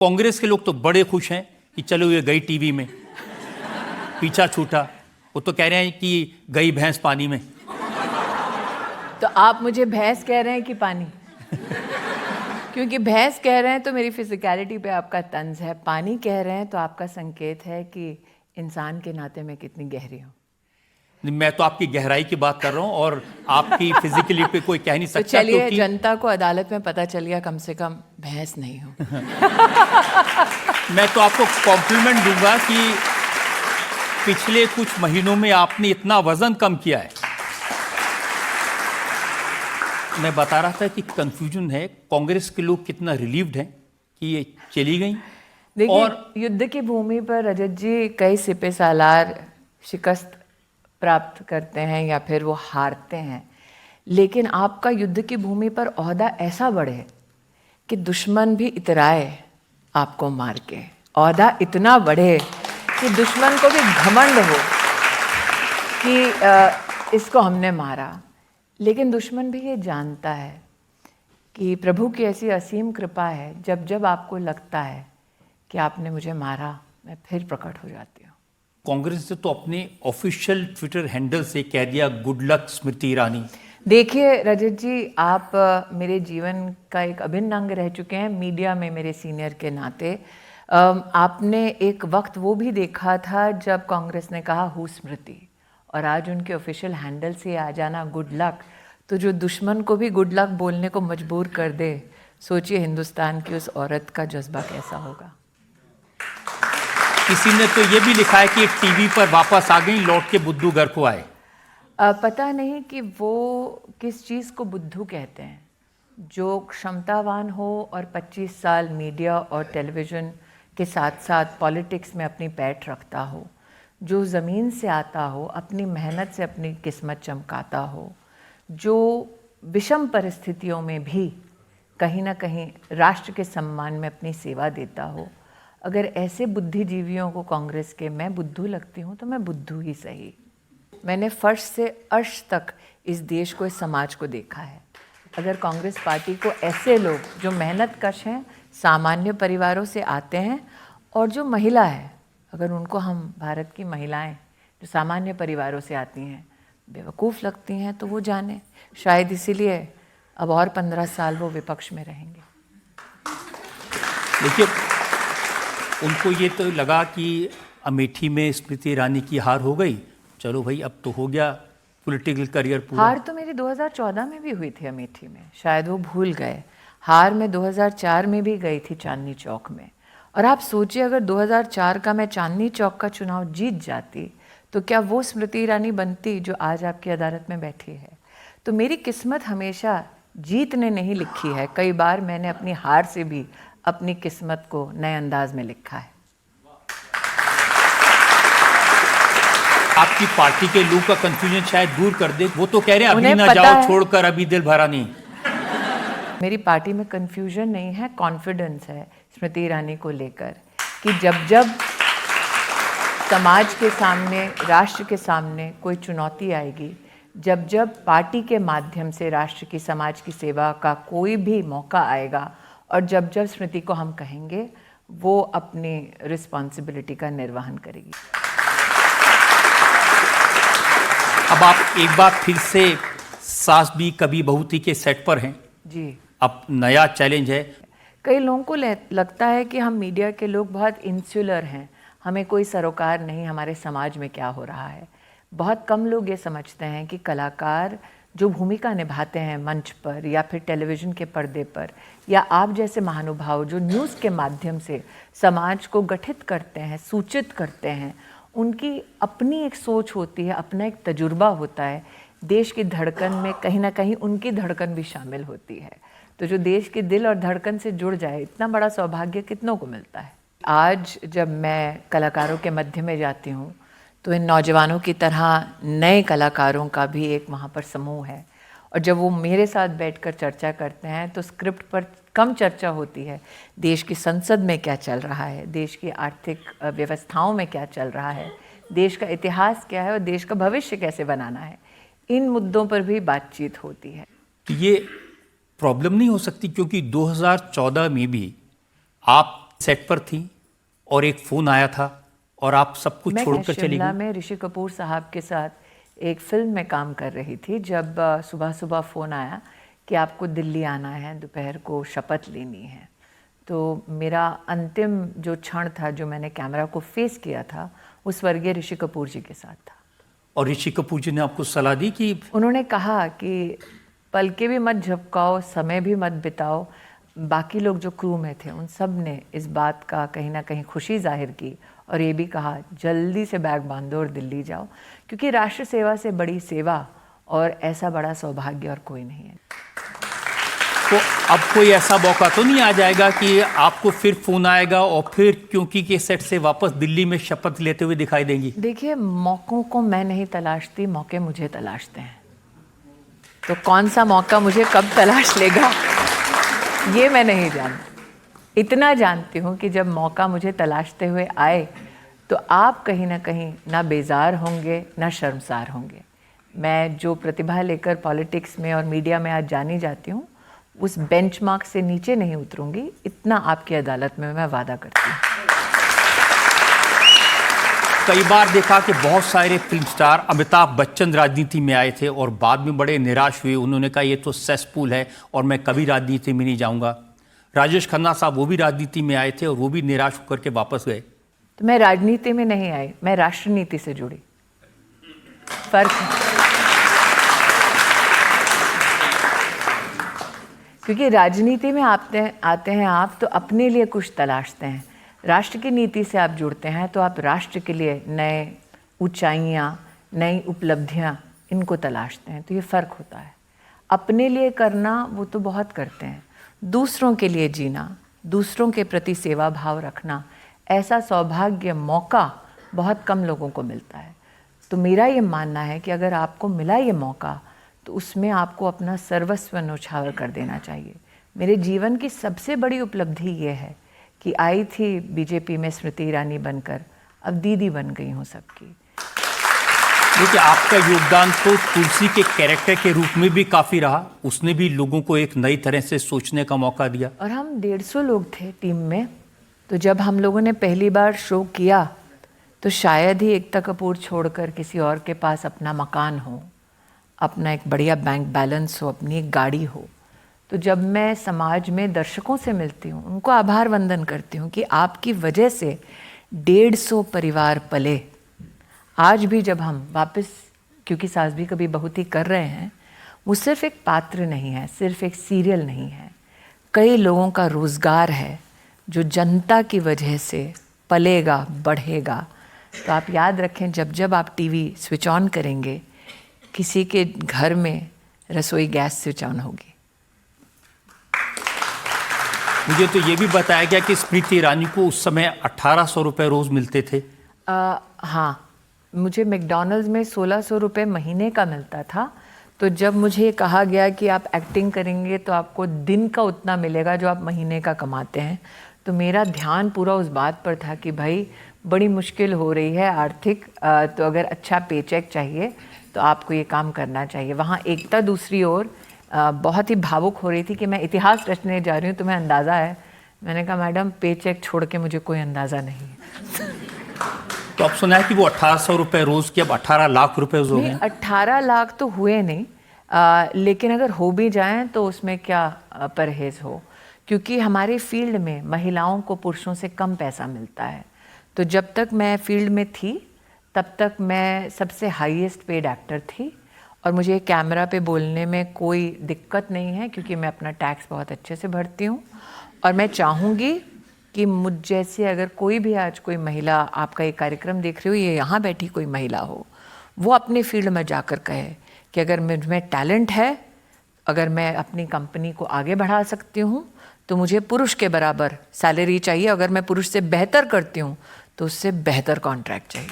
कांग्रेस के लोग तो बड़े खुश हैं कि चलो ये गई टीवी में, पीछा छूटा। वो तो कह रहे हैं कि गई भैंस पानी में। तो आप मुझे भैंस कह रहे हैं कि पानी? क्योंकि भैंस कह रहे हैं तो मेरी फिजिकलिटी पे आपका तंज है, पानी कह रहे हैं तो आपका संकेत है कि इंसान के नाते मैं कितनी गहरी हूँ। मैं तो आपकी गहराई की बात कर रहा हूँ और आपकी फिजिकली पे कोई कह नहीं तो सकता। चलिए, क्योंकि जनता को अदालत में पता चल गया कम से कम भैंस नहीं हूँ। मैं तो आपको कॉम्प्लीमेंट दूंगा कि पिछले कुछ महीनों में आपने इतना वजन कम किया है। मैं बता रहा था कि कंफ्यूजन है, कांग्रेस के लोग कितना रिलीव्ड हैं कि ये चली गई। देखिए, और युद्ध की भूमि पर रजत जी कई सिपह सालार शिकस्त प्राप्त करते हैं या फिर वो हारते हैं, लेकिन आपका युद्ध की भूमि पर ओहदा ऐसा बढ़े कि दुश्मन भी इतराए आपको मार के। ओहदा इतना बढ़े कि दुश्मन को भी घमंड हो कि इसको हमने मारा, लेकिन दुश्मन भी ये जानता है कि प्रभु की ऐसी असीम कृपा है, जब जब आपको लगता है कि आपने मुझे मारा, मैं फिर प्रकट हो जाती हूँ। कांग्रेस ने तो अपने ऑफिशियल ट्विटर हैंडल से कह दिया गुड लक स्मृति ईरानी। देखिए रजत जी, आप मेरे जीवन का एक अभिन्न अंग रह चुके हैं, मीडिया में मेरे सीनियर के नाते। आपने एक वक्त वो भी देखा था जब कांग्रेस ने कहा हु स्मृति, और आज उनके ऑफिशियल हैंडल से आ जाना गुड लक, तो जो दुश्मन को भी गुड लक बोलने को मजबूर कर दे, सोचिए हिंदुस्तान की उस औरत का जज्बा कैसा होगा। किसी ने तो ये भी लिखा है कि टीवी पर वापस आ गई, लौट के बुद्धू घर को आए। पता नहीं कि वो किस चीज़ को बुद्धू कहते हैं। जो क्षमतावान हो और 25 साल मीडिया और टेलीविज़न के साथ साथ पॉलिटिक्स में अपनी पैठ रखता हो, जो ज़मीन से आता हो, अपनी मेहनत से अपनी किस्मत चमकाता हो, जो विषम परिस्थितियों में भी कहीं ना कहीं राष्ट्र के सम्मान में अपनी सेवा देता हो, अगर ऐसे बुद्धिजीवियों को कांग्रेस के मैं बुद्धू लगती हूँ तो मैं बुद्धू ही सही। मैंने फर्श से अर्श तक इस देश को, इस समाज को देखा है। अगर कांग्रेस पार्टी को ऐसे लोग जो मेहनत कश हैं, सामान्य परिवारों से आते हैं, और जो महिला है, अगर उनको हम भारत की महिलाएं जो सामान्य परिवारों से आती हैं बेवकूफ़ लगती हैं, तो वो जाने शायद इसीलिए अब और 15 साल वो विपक्ष में रहेंगे। देखिए, उनको ये तो लगा कि अमेठी में स्मृति ईरानी की हार हो गई, चलो भाई अब तो हो गया पॉलिटिकल करियर पूरा। हार तो मेरी 2014 में भी हुई थी अमेठी में, शायद वो भूल गए। हार मैं 2004 में भी गई थी चांदनी चौक में। और आप सोचिए, अगर 2004 का मैं चांदनी चौक का चुनाव जीत जाती तो क्या वो स्मृति ईरानी बनती जो आज आपकी अदालत में बैठी है। तो मेरी किस्मत हमेशा जीत ने नहीं लिखी है, कई बार मैंने अपनी हार से भी अपनी किस्मत को नए अंदाज में लिखा है। आपकी पार्टी के लोग का कंफ्यूजन शायद दूर कर दे। वो तो कह रहे हैं अभी ना पता जाओ है, छोड़कर, अभी दिल भरा नहीं। मेरी पार्टी में कंफ्यूजन नहीं है, कॉन्फिडेंस है स्मृति ईरानी को लेकर कि जब जब समाज के सामने, राष्ट्र के सामने कोई चुनौती आएगी, जब जब पार्टी के माध्यम से राष्ट्र की, समाज की सेवा का कोई भी मौका आएगा, और जब जब स्मृति को हम कहेंगे, वो अपनी रिस्पॉन्सिबिलिटी का निर्वहन करेगी। अब आप एक बार फिर से सास भी कभी बहू थी के सेट पर हैं जी। अब नया चैलेंज है। कई लोगों को लगता है कि हम मीडिया के लोग बहुत इंसुलर हैं, हमें कोई सरोकार नहीं हमारे समाज में क्या हो रहा है। बहुत कम लोग ये समझते हैं कि कलाकार जो भूमिका निभाते हैं मंच पर या फिर टेलीविज़न के पर्दे पर, या आप जैसे महानुभाव जो न्यूज़ के माध्यम से समाज को गठित करते हैं, सूचित करते हैं, उनकी अपनी एक सोच होती है, अपना एक तजुर्बा होता है। देश की धड़कन में कहीं ना कहीं उनकी धड़कन भी शामिल होती है। तो जो देश के दिल और धड़कन से जुड़ जाए, इतना बड़ा सौभाग्य कितनों को मिलता है। आज जब मैं कलाकारों के मध्य में जाती हूँ तो इन नौजवानों की तरह नए कलाकारों का भी एक वहाँ पर समूह है, और जब वो मेरे साथ बैठकर चर्चा करते हैं तो स्क्रिप्ट पर कम चर्चा होती है, देश की संसद में क्या चल रहा है, देश की आर्थिक व्यवस्थाओं में क्या चल रहा है, देश का इतिहास क्या है और देश का भविष्य कैसे बनाना है, इन मुद्दों पर भी बातचीत होती है। तो ये प्रॉब्लम नहीं हो सकती, क्योंकि 2014 में भी आप सेट पर थी और एक फ़ोन आया था और आप सब कुछ छोड़कर चली शिमला गई। में ऋषि कपूर साहब के साथ एक फिल्म में काम कर रही थी जब सुबह सुबह फ़ोन आया कि आपको दिल्ली आना है, दोपहर को शपथ लेनी है। तो मेरा अंतिम जो क्षण था, जो मैंने कैमरा को फेस किया था, वो स्वर्गीय ऋषि कपूर जी के साथ था। और ऋषि कपूर जी ने आपको सलाह दी कि उन्होंने कहा कि पलके भी मत झपकाओ, समय भी मत बिताओ। बाकी लोग जो क्रू में थे उन सब ने इस बात का कहीं ना कहीं खुशी जाहिर की और ये भी कहा जल्दी से बैग बांधो और दिल्ली जाओ, क्योंकि राष्ट्र सेवा से बड़ी सेवा और ऐसा बड़ा सौभाग्य और कोई नहीं है। तो अब कोई ऐसा मौका तो नहीं आ जाएगा कि आपको फिर फ़ोन आएगा और फिर क्योंकि के सेट से वापस दिल्ली में शपथ लेते हुए दिखाई देंगी? देखिए, मौक़ों को मैं नहीं तलाशती, मौके मुझे तलाशते हैं। तो कौन सा मौका मुझे कब तलाश लेगा ये मैं नहीं जानती। इतना जानती हूँ कि जब मौका मुझे तलाशते हुए आए तो आप कहीं ना कहीं ना बेजार होंगे ना शर्मसार होंगे। मैं जो प्रतिभा लेकर पॉलिटिक्स में और मीडिया में आज जानी जाती हूँ, उस बेंचमार्क से नीचे नहीं उतरूंगी, इतना आपकी अदालत में मैं वादा करती हूँ। कई बार देखा कि बहुत सारे फिल्म स्टार, अमिताभ बच्चन राजनीति में आए थे और बाद में बड़े निराश हुए। उन्होंने कहा ये तो सेसपूल है और मैं कभी राजनीति में नहीं जाऊंगा। राजेश खन्ना साहब वो भी राजनीति में आए थे और वो भी निराश होकर के वापस गए। तो मैं राजनीति में नहीं आई, मैं राष्ट्रनीति से जुड़ी। फर्क है, क्योंकि राजनीति में आते हैं आप तो अपने लिए कुछ तलाशते हैं। राष्ट्र की नीति से आप जुड़ते हैं तो आप राष्ट्र के लिए नए ऊंचाइयां, नई उपलब्धियां, इनको तलाशते हैं। तो ये फ़र्क होता है। अपने लिए करना वो तो बहुत करते हैं, दूसरों के लिए जीना, दूसरों के प्रति सेवा भाव रखना, ऐसा सौभाग्य, मौका बहुत कम लोगों को मिलता है। तो मेरा ये मानना है कि अगर आपको मिला ये मौका तो उसमें आपको अपना सर्वस्व न्यौछावर कर देना चाहिए। मेरे जीवन की सबसे बड़ी उपलब्धि ये है कि आई थी बीजेपी में स्मृति ईरानी बनकर, अब दीदी बन गई हूँ सबकी। देखिए, आपका योगदान तो तुलसी के कैरेक्टर के रूप में भी काफ़ी रहा। उसने भी लोगों को एक नई तरह से सोचने का मौका दिया। और हम 150 लोग थे टीम में, तो जब हम लोगों ने पहली बार शो किया तो शायद ही एकता कपूर छोड़कर किसी और के पास अपना मकान हो, अपना एक बढ़िया बैंक बैलेंस हो, अपनी एक गाड़ी हो। तो जब मैं समाज में दर्शकों से मिलती हूँ, उनको आभार वंदन करती हूँ कि आपकी वजह से 150 परिवार पले। आज भी जब हम वापस, क्योंकि सास भी कभी बहुत ही कर रहे हैं, वो सिर्फ एक पात्र नहीं है, सिर्फ एक सीरियल नहीं है, कई लोगों का रोज़गार है जो जनता की वजह से पलेगा, बढ़ेगा। तो आप याद रखें, जब जब आप टीवी स्विच ऑन करेंगे, किसी के घर में रसोई गैस स्विच ऑन होगी। मुझे तो ये भी बताया गया कि स्मृति ईरानी को उस समय 1800 रुपये रोज़ मिलते थे। हाँ, मुझे मैकडॉनल्ड्स में 1600 रुपये महीने का मिलता था। तो जब मुझे कहा गया कि आप एक्टिंग करेंगे तो आपको दिन का उतना मिलेगा जो आप महीने का कमाते हैं, तो मेरा ध्यान पूरा उस बात पर था कि भाई बड़ी मुश्किल हो रही है आर्थिक, तो अगर अच्छा पेचेक चाहिए तो आपको ये काम करना चाहिए। वहाँ एकता दूसरी ओर बहुत ही भावुक हो रही थी कि मैं इतिहास रचने जा रही हूँ, तुम्हें अंदाज़ा है। मैंने कहा मैडम, पेचेक छोड़ के मुझे कोई अंदाज़ा नहीं है। तो अब सुना है कि वो 1800 रुपये रोज़ की अब 18 लाख रुपए हो गए। 18 लाख तो हुए नहीं, लेकिन अगर हो भी जाएं तो उसमें क्या परहेज़ हो, क्योंकि हमारे फील्ड में महिलाओं को पुरुषों से कम पैसा मिलता है। तो जब तक मैं फील्ड में थी तब तक मैं सबसे हाईएस्ट पेड एक्टर थी और मुझे कैमरा पे बोलने में कोई दिक्कत नहीं है, क्योंकि मैं अपना टैक्स बहुत अच्छे से भरती हूँ। और मैं चाहूँगी कि मुझ जैसे अगर कोई भी आज कोई महिला, आपका ये कार्यक्रम देख रही हो, ये यहाँ बैठी कोई महिला हो, वो अपने फील्ड में जाकर कहे कि अगर मुझ में टैलेंट है, अगर मैं अपनी कंपनी को आगे बढ़ा सकती हूँ, तो मुझे पुरुष के बराबर सैलरी चाहिए। अगर मैं पुरुष से बेहतर करती हूँ तो उससे बेहतर कॉन्ट्रैक्ट चाहिए।